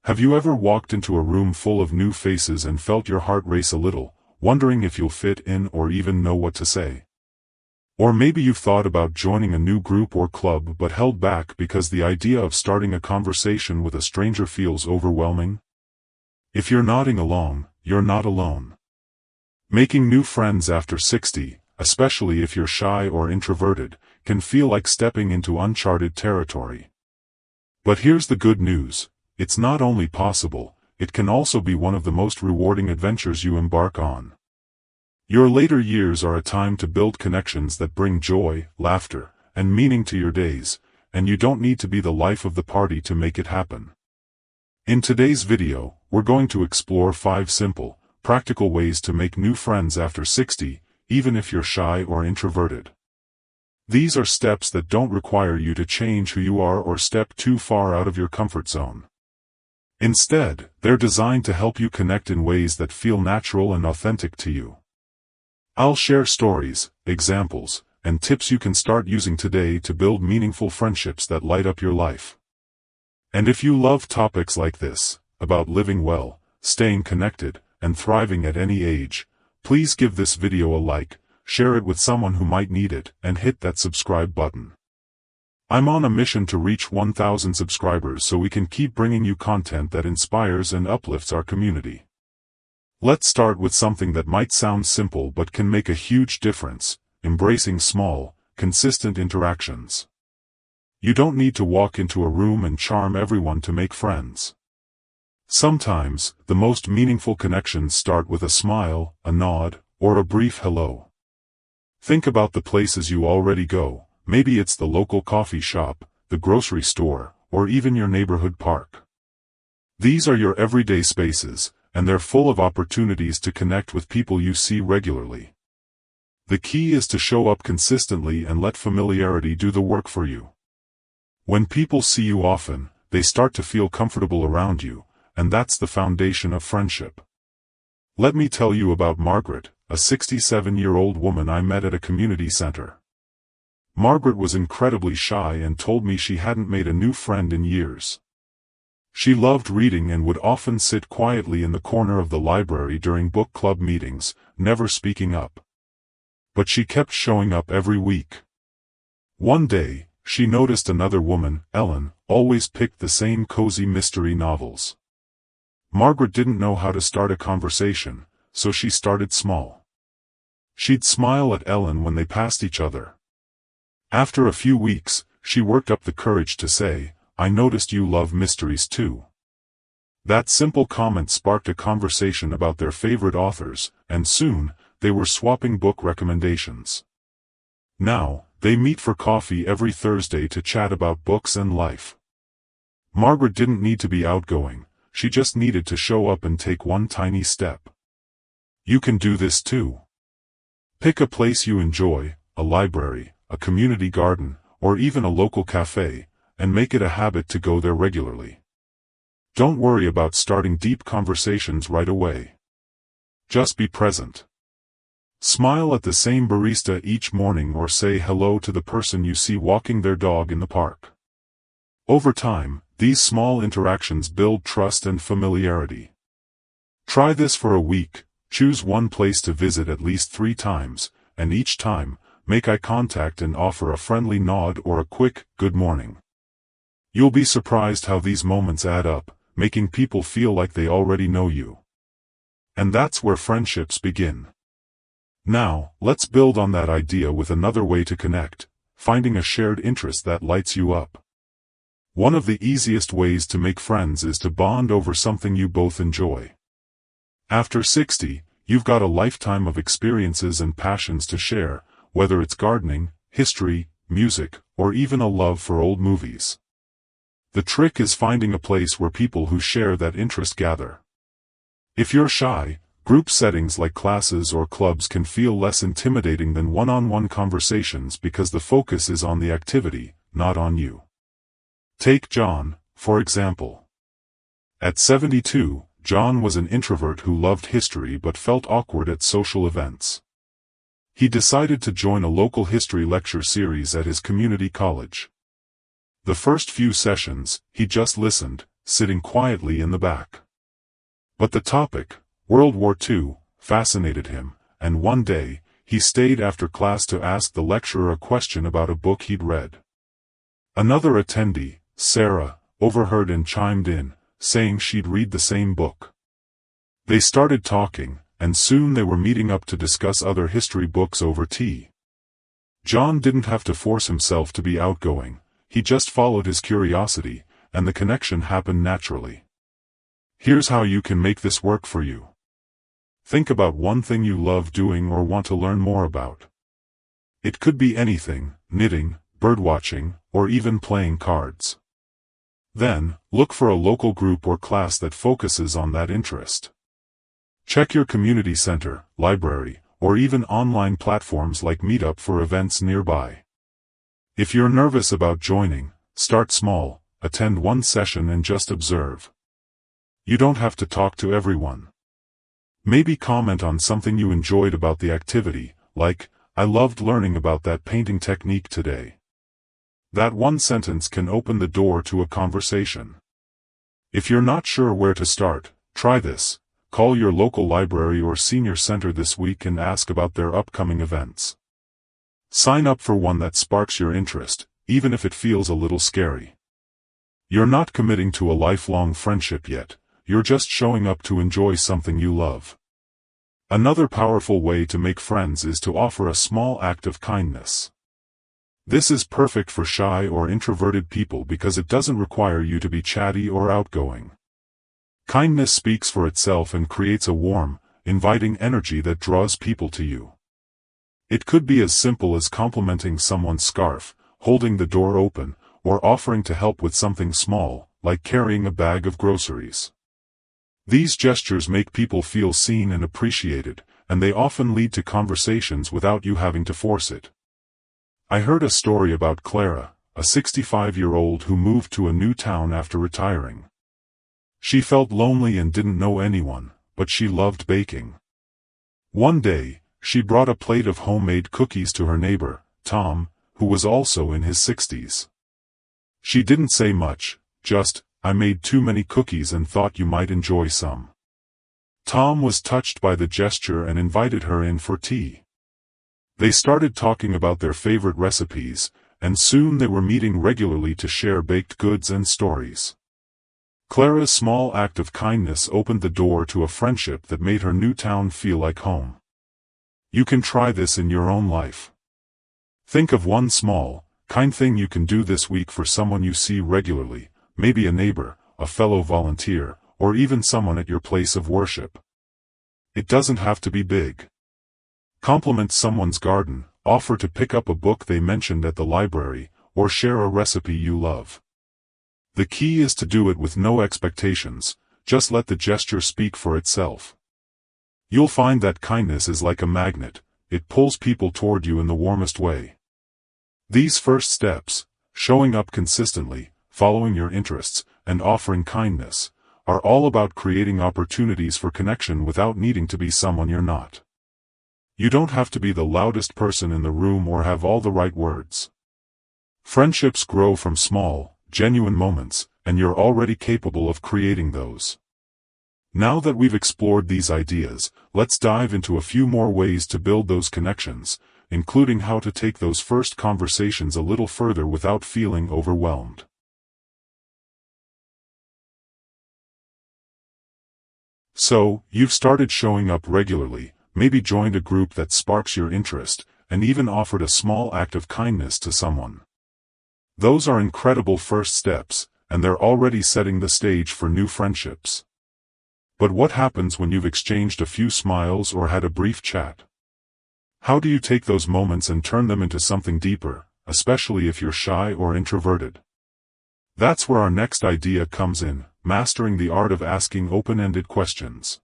Have you ever walked into a room full of new faces and felt your heart race a little, wondering if you'll fit in or even know what to say? Or maybe you've thought about joining a new group or club but held back because the idea of starting a conversation with a stranger feels overwhelming? If you're nodding along, you're not alone. Making new friends after 60, especially if you're shy or introverted, can feel like stepping into uncharted territory. But here's the good news. It's not only possible, it can also be one of the most rewarding adventures you embark on. Your later years are a time to build connections that bring joy, laughter, and meaning to your days, and you don't need to be the life of the party to make it happen. In today's video, we're going to explore 5 simple, practical ways to make new friends after 60, even if you're shy or introverted. These are steps that don't require you to change who you are or step too far out of your comfort zone. Instead, they're designed to help you connect in ways that feel natural and authentic to you. I'll share stories, examples, and tips you can start using today to build meaningful friendships that light up your life. And if you love topics like this, about living well, staying connected, and thriving at any age, please give this video a like, share it with someone who might need it, and hit that subscribe button. I'm on a mission to reach 1,000 subscribers so we can keep bringing you content that inspires and uplifts our community. Let's start with something that might sound simple but can make a huge difference: embracing small, consistent interactions. You don't need to walk into a room and charm everyone to make friends. Sometimes, the most meaningful connections start with a smile, a nod, or a brief hello. Think about the places you already go. Maybe it's the local coffee shop, the grocery store, or even your neighborhood park. These are your everyday spaces, and they're full of opportunities to connect with people you see regularly. The key is to show up consistently and let familiarity do the work for you. When people see you often, they start to feel comfortable around you, and that's the foundation of friendship. Let me tell you about Margaret, a 67-year-old woman I met at a community center. Margaret was incredibly shy and told me she hadn't made a new friend in years. She loved reading and would often sit quietly in the corner of the library during book club meetings, never speaking up. But she kept showing up every week. One day, she noticed another woman, Ellen, always picked the same cozy mystery novels. Margaret didn't know how to start a conversation, so she started small. She'd smile at Ellen when they passed each other. After a few weeks, she worked up the courage to say, "I noticed you love mysteries too." That simple comment sparked a conversation about their favorite authors, and soon, they were swapping book recommendations. Now, they meet for coffee every Thursday to chat about books and life. Margaret didn't need to be outgoing, she just needed to show up and take one tiny step. You can do this too. Pick a place you enjoy, a library, a community garden, or even a local cafe, and make it a habit to go there regularly. Don't worry about starting deep conversations right away. Just be present. Smile at the same barista each morning or say hello to the person you see walking their dog in the park. Over time, these small interactions build trust and familiarity. Try this for a week, choose one place to visit at least 3 times, and each time, make eye contact and offer a friendly nod or a quick, "good morning." You'll be surprised how these moments add up, making people feel like they already know you. And that's where friendships begin. Now, let's build on that idea with another way to connect, finding a shared interest that lights you up. One of the easiest ways to make friends is to bond over something you both enjoy. After 60, you've got a lifetime of experiences and passions to share, whether it's gardening, history, music, or even a love for old movies. The trick is finding a place where people who share that interest gather. If you're shy, group settings like classes or clubs can feel less intimidating than one-on-one conversations because the focus is on the activity, not on you. Take John, for example. At 72, John was an introvert who loved history but felt awkward at social events. He decided to join a local history lecture series at his community college. The first few sessions, he just listened, sitting quietly in the back. But the topic, World War II, fascinated him, and one day, he stayed after class to ask the lecturer a question about a book he'd read. Another attendee, Sarah, overheard and chimed in, saying she'd read the same book. They started talking, and soon they were meeting up to discuss other history books over tea. John didn't have to force himself to be outgoing, he just followed his curiosity, and the connection happened naturally. Here's how you can make this work for you. Think about one thing you love doing or want to learn more about. It could be anything, knitting, birdwatching, or even playing cards. Then, look for a local group or class that focuses on that interest. Check your community center, library, or even online platforms like Meetup for events nearby. If you're nervous about joining, start small, attend one session and just observe. You don't have to talk to everyone. Maybe comment on something you enjoyed about the activity, like, "I loved learning about that painting technique today." That one sentence can open the door to a conversation. If you're not sure where to start, try this. Call your local library or senior center this week and ask about their upcoming events. Sign up for one that sparks your interest, even if it feels a little scary. You're not committing to a lifelong friendship yet, you're just showing up to enjoy something you love. Another powerful way to make friends is to offer a small act of kindness. This is perfect for shy or introverted people because it doesn't require you to be chatty or outgoing. Kindness speaks for itself and creates a warm, inviting energy that draws people to you. It could be as simple as complimenting someone's scarf, holding the door open, or offering to help with something small, like carrying a bag of groceries. These gestures make people feel seen and appreciated, and they often lead to conversations without you having to force it. I heard a story about Clara, a 65-year-old who moved to a new town after retiring. She felt lonely and didn't know anyone, but she loved baking. One day, she brought a plate of homemade cookies to her neighbor, Tom, who was also in his 60s. She didn't say much, just, "I made too many cookies and thought you might enjoy some." Tom was touched by the gesture and invited her in for tea. They started talking about their favorite recipes, and soon they were meeting regularly to share baked goods and stories. Clara's small act of kindness opened the door to a friendship that made her new town feel like home. You can try this in your own life. Think of one small, kind thing you can do this week for someone you see regularly, maybe a neighbor, a fellow volunteer, or even someone at your place of worship. It doesn't have to be big. Compliment someone's garden, offer to pick up a book they mentioned at the library, or share a recipe you love. The key is to do it with no expectations, just let the gesture speak for itself. You'll find that kindness is like a magnet, it pulls people toward you in the warmest way. These first steps, showing up consistently, following your interests, and offering kindness, are all about creating opportunities for connection without needing to be someone you're not. You don't have to be the loudest person in the room or have all the right words. Friendships grow from small, genuine moments, and you're already capable of creating those. Now that we've explored these ideas, let's dive into a few more ways to build those connections, including how to take those first conversations a little further without feeling overwhelmed. So, you've started showing up regularly, maybe joined a group that sparks your interest, and even offered a small act of kindness to someone. Those are incredible first steps, and they're already setting the stage for new friendships. But what happens when you've exchanged a few smiles or had a brief chat? How do you take those moments and turn them into something deeper, especially if you're shy or introverted? That's where our next idea comes in, mastering the art of asking open-ended questions.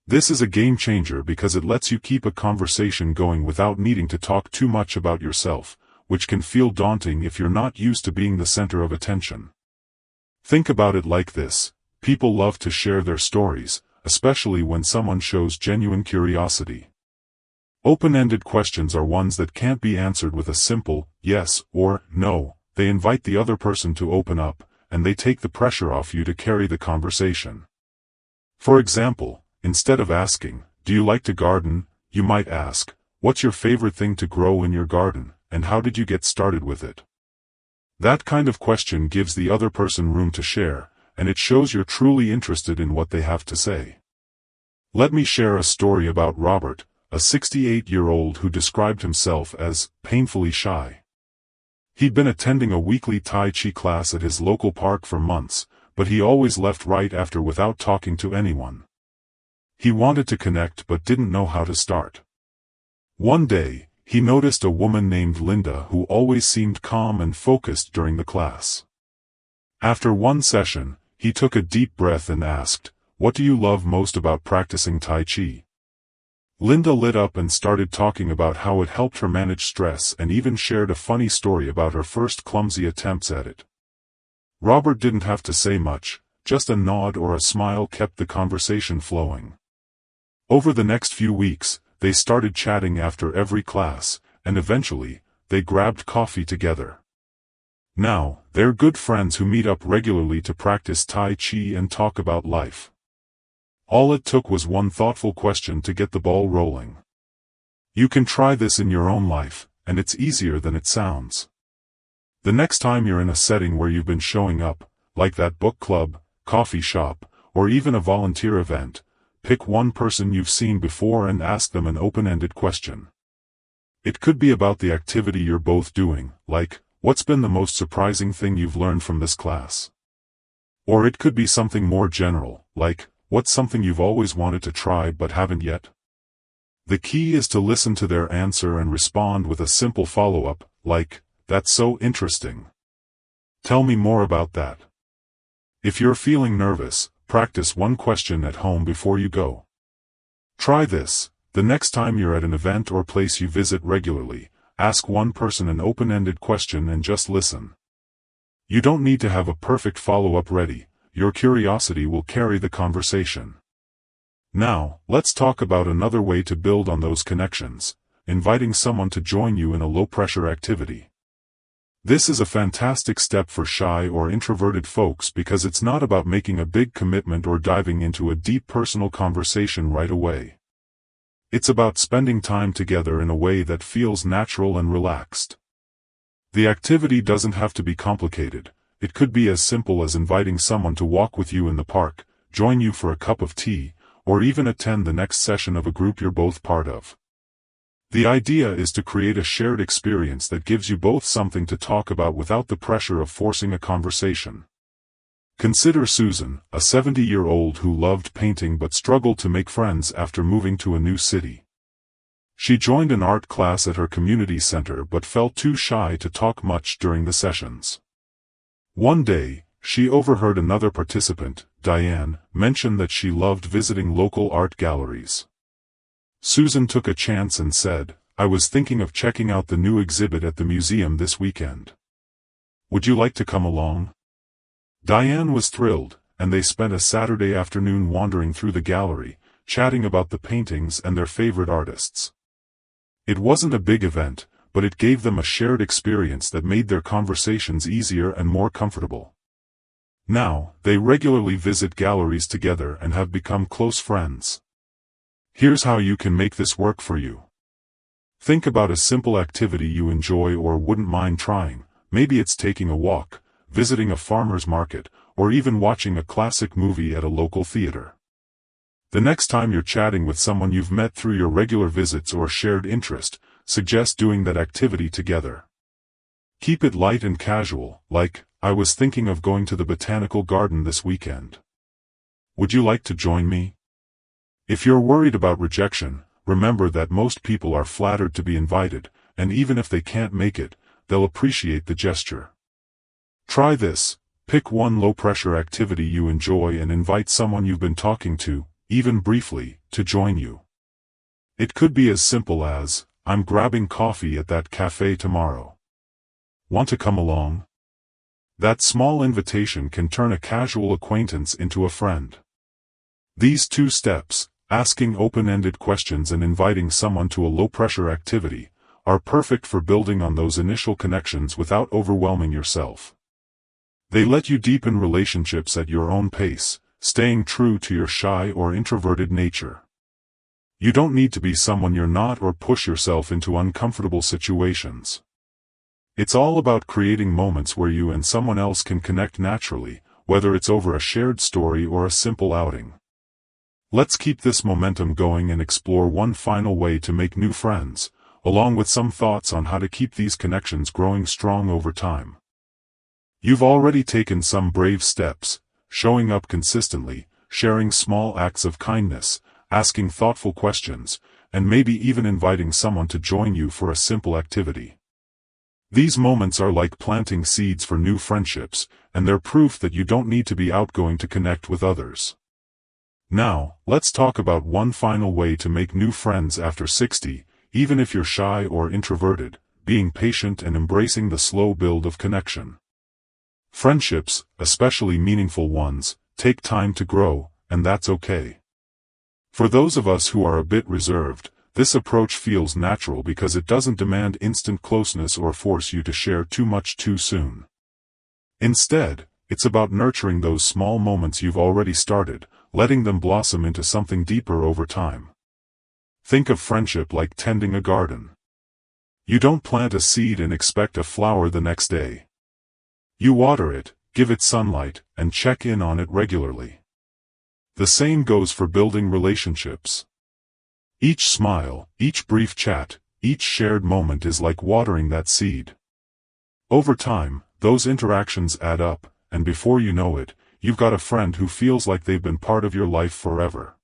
This is a game changer because it lets you keep a conversation going without needing to talk too much about yourself, which can feel daunting if you're not used to being the center of attention. Think about it like this: people love to share their stories, especially when someone shows genuine curiosity. Open-ended questions are ones that can't be answered with a simple yes or no. They invite the other person to open up, and they take the pressure off you to carry the conversation. For example, instead of asking, "Do you like to garden?" you might ask, "What's your favorite thing to grow in your garden, and how did you get started with it?" That kind of question gives the other person room to share, and it shows you're truly interested in what they have to say. Let me share a story about Robert, a 68-year-old who described himself as painfully shy. He'd been attending a weekly Tai Chi class at his local park for months, but he always left right after without talking to anyone. He wanted to connect but didn't know how to start. One day, he noticed a woman named Linda who always seemed calm and focused during the class. After one session, he took a deep breath and asked, "What do you love most about practicing Tai Chi?" Linda lit up and started talking about how it helped her manage stress and even shared a funny story about her first clumsy attempts at it. Robert didn't have to say much, just a nod or a smile kept the conversation flowing. Over the next few weeks, they started chatting after every class, and eventually, they grabbed coffee together. Now, they're good friends who meet up regularly to practice Tai Chi and talk about life. All it took was one thoughtful question to get the ball rolling. You can try this in your own life, and it's easier than it sounds. The next time you're in a setting where you've been showing up, like that book club, coffee shop, or even a volunteer event, pick one person you've seen before and ask them an open-ended question. It could be about the activity you're both doing, like, "What's been the most surprising thing you've learned from this class?" Or it could be something more general, like, "What's something you've always wanted to try but haven't yet?" The key is to listen to their answer and respond with a simple follow-up, like, "That's so interesting. Tell me more about that." If you're feeling nervous, practice one question at home before you go. Try this: the next time you're at an event or place you visit regularly, ask one person an open-ended question and just listen. You don't need to have a perfect follow-up ready. Your curiosity will carry the conversation. Now, let's talk about another way to build on those connections: inviting someone to join you in a low-pressure activity. This is a fantastic step for shy or introverted folks because it's not about making a big commitment or diving into a deep personal conversation right away. It's about spending time together in a way that feels natural and relaxed. The activity doesn't have to be complicated. It could be as simple as inviting someone to walk with you in the park, join you for a cup of tea, or even attend the next session of a group you're both part of. The idea is to create a shared experience that gives you both something to talk about without the pressure of forcing a conversation. Consider Susan, a 70-year-old who loved painting but struggled to make friends after moving to a new city. She joined an art class at her community center but felt too shy to talk much during the sessions. One day, she overheard another participant, Diane, mention that she loved visiting local art galleries. Susan took a chance and said, "I was thinking of checking out the new exhibit at the museum this weekend. Would you like to come along?" Diane was thrilled, and they spent a Saturday afternoon wandering through the gallery, chatting about the paintings and their favorite artists. It wasn't a big event, but it gave them a shared experience that made their conversations easier and more comfortable. Now, they regularly visit galleries together and have become close friends. Here's how you can make this work for you. Think about a simple activity you enjoy or wouldn't mind trying. Maybe it's taking a walk, visiting a farmer's market, or even watching a classic movie at a local theater. The next time you're chatting with someone you've met through your regular visits or shared interest, suggest doing that activity together. Keep it light and casual, like, "I was thinking of going to the botanical garden this weekend. Would you like to join me?" If you're worried about rejection, remember that most people are flattered to be invited, and even if they can't make it, they'll appreciate the gesture. Try this: pick one low-pressure activity you enjoy and invite someone you've been talking to, even briefly, to join you. It could be as simple as, "I'm grabbing coffee at that cafe tomorrow. Want to come along?" That small invitation can turn a casual acquaintance into a friend. These two steps, asking open-ended questions and inviting someone to a low-pressure activity, are perfect for building on those initial connections without overwhelming yourself. They let you deepen relationships at your own pace, staying true to your shy or introverted nature. You don't need to be someone you're not or push yourself into uncomfortable situations. It's all about creating moments where you and someone else can connect naturally, whether it's over a shared story or a simple outing. Let's keep this momentum going and explore one final way to make new friends, along with some thoughts on how to keep these connections growing strong over time. You've already taken some brave steps, showing up consistently, sharing small acts of kindness, asking thoughtful questions, and maybe even inviting someone to join you for a simple activity. These moments are like planting seeds for new friendships, and they're proof that you don't need to be outgoing to connect with others. Now, let's talk about one final way to make new friends after 60, even if you're shy or introverted, being patient and embracing the slow build of connection. Friendships, especially meaningful ones, take time to grow, and that's okay. For those of us who are a bit reserved, this approach feels natural because it doesn't demand instant closeness or force you to share too much too soon. Instead, it's about nurturing those small moments you've already started, letting them blossom into something deeper over time. Think of friendship like tending a garden. You don't plant a seed and expect a flower the next day. You water it, give it sunlight, and check in on it regularly. The same goes for building relationships. Each smile, each brief chat, each shared moment is like watering that seed. Over time, those interactions add up, and before you know it, you've got a friend who feels like they've been part of your life forever.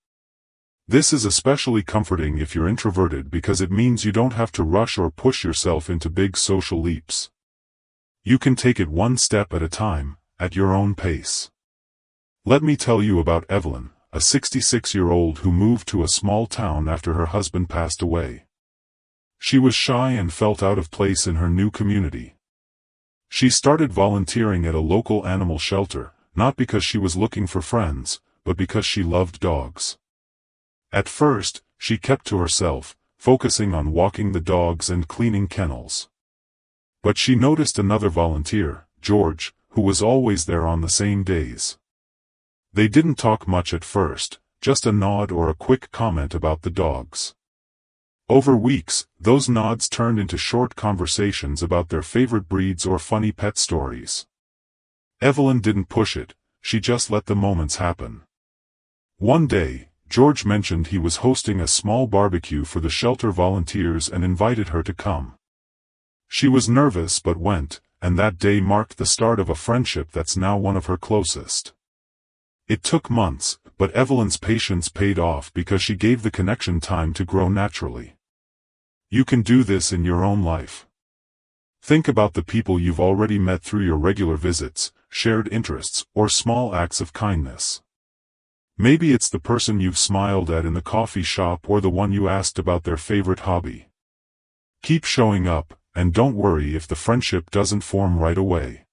This is especially comforting if you're introverted because it means you don't have to rush or push yourself into big social leaps. You can take it one step at a time, at your own pace. Let me tell you about Evelyn, a 66-year-old who moved to a small town after her husband passed away. She was shy and felt out of place in her new community. She started volunteering at a local animal shelter, not because she was looking for friends, but because she loved dogs. At first, she kept to herself, focusing on walking the dogs and cleaning kennels. But she noticed another volunteer, George, who was always there on the same days. They didn't talk much at first, just a nod or a quick comment about the dogs. Over weeks, those nods turned into short conversations about their favorite breeds or funny pet stories. Evelyn didn't push it, she just let the moments happen. One day, George mentioned he was hosting a small barbecue for the shelter volunteers and invited her to come. She was nervous but went, and that day marked the start of a friendship that's now one of her closest. It took months, but Evelyn's patience paid off because she gave the connection time to grow naturally. You can do this in your own life. Think about the people you've already met through your regular visits, shared interests, or small acts of kindness. Maybe it's the person you've smiled at in the coffee shop or the one you asked about their favorite hobby. Keep showing up, and don't worry if the friendship doesn't form right away.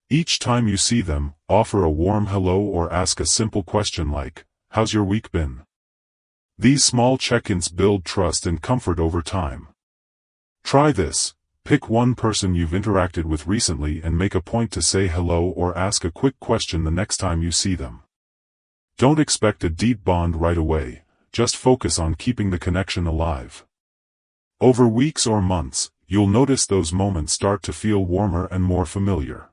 Each time you see them, offer a warm hello or ask a simple question like, "How's your week been?" These small check-ins build trust and comfort over time. Try this. Pick one person you've interacted with recently and make a point to say hello or ask a quick question the next time you see them. Don't expect a deep bond right away, just focus on keeping the connection alive. Over weeks or months, you'll notice those moments start to feel warmer and more familiar.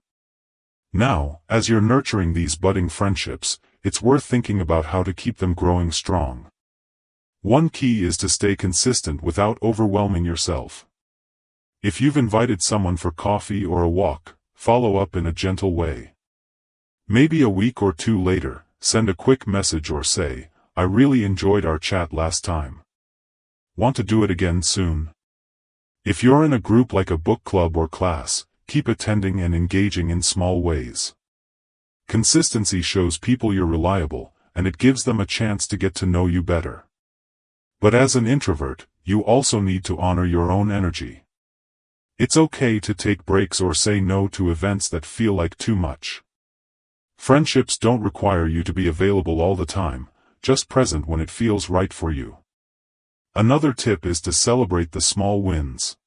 Now, as you're nurturing these budding friendships, it's worth thinking about how to keep them growing strong. One key is to stay consistent without overwhelming yourself. If you've invited someone for coffee or a walk, follow up in a gentle way. Maybe a week or two later, send a quick message or say, "I really enjoyed our chat last time. Want to do it again soon?" If you're in a group like a book club or class, keep attending and engaging in small ways. Consistency shows people you're reliable, and it gives them a chance to get to know you better. But as an introvert, you also need to honor your own energy. It's okay to take breaks or say no to events that feel like too much. Friendships don't require you to be available all the time, just present when it feels right for you. Another tip is to celebrate the small wins.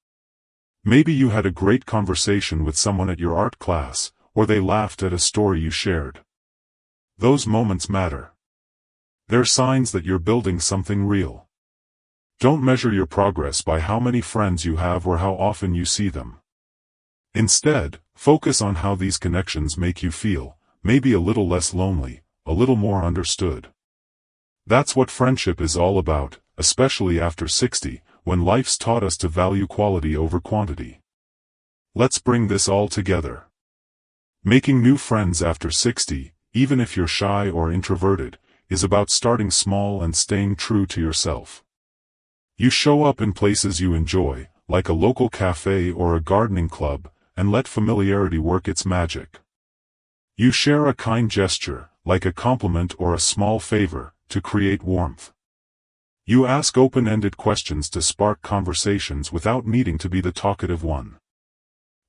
Maybe you had a great conversation with someone at your art class, or they laughed at a story you shared. Those moments matter. They're signs that you're building something real. Don't measure your progress by how many friends you have or how often you see them. Instead, focus on how these connections make you feel, maybe a little less lonely, a little more understood. That's what friendship is all about, especially after 60, when life's taught us to value quality over quantity. Let's bring this all together. Making new friends after 60, even if you're shy or introverted, is about starting small and staying true to yourself. You show up in places you enjoy, like a local cafe or a gardening club, and let familiarity work its magic. You share a kind gesture, like a compliment or a small favor, to create warmth. You ask open-ended questions to spark conversations without needing to be the talkative one.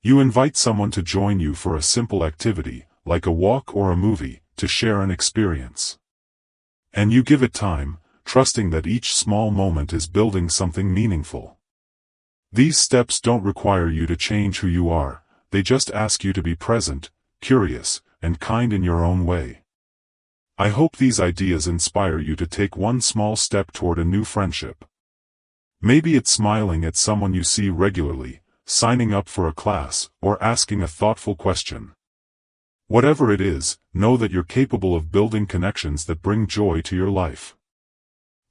You invite someone to join you for a simple activity, like a walk or a movie, to share an experience. And you give it time, trusting that each small moment is building something meaningful. These steps don't require you to change who you are, they just ask you to be present, curious, and kind in your own way. I hope these ideas inspire you to take one small step toward a new friendship. Maybe it's smiling at someone you see regularly, signing up for a class, or asking a thoughtful question. Whatever it is, know that you're capable of building connections that bring joy to your life.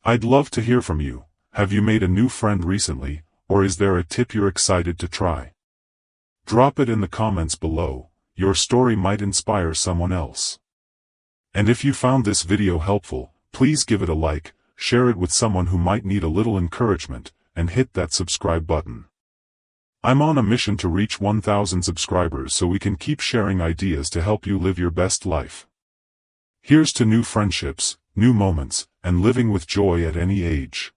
I'd love to hear from you. Have you made a new friend recently, or is there a tip you're excited to try? Drop it in the comments below. Your story might inspire someone else. And if you found this video helpful, please give it a like, share it with someone who might need a little encouragement, and hit that subscribe button. I'm on a mission to reach 1,000 subscribers so we can keep sharing ideas to help you live your best life. Here's to new friendships, new moments, and living with joy at any age.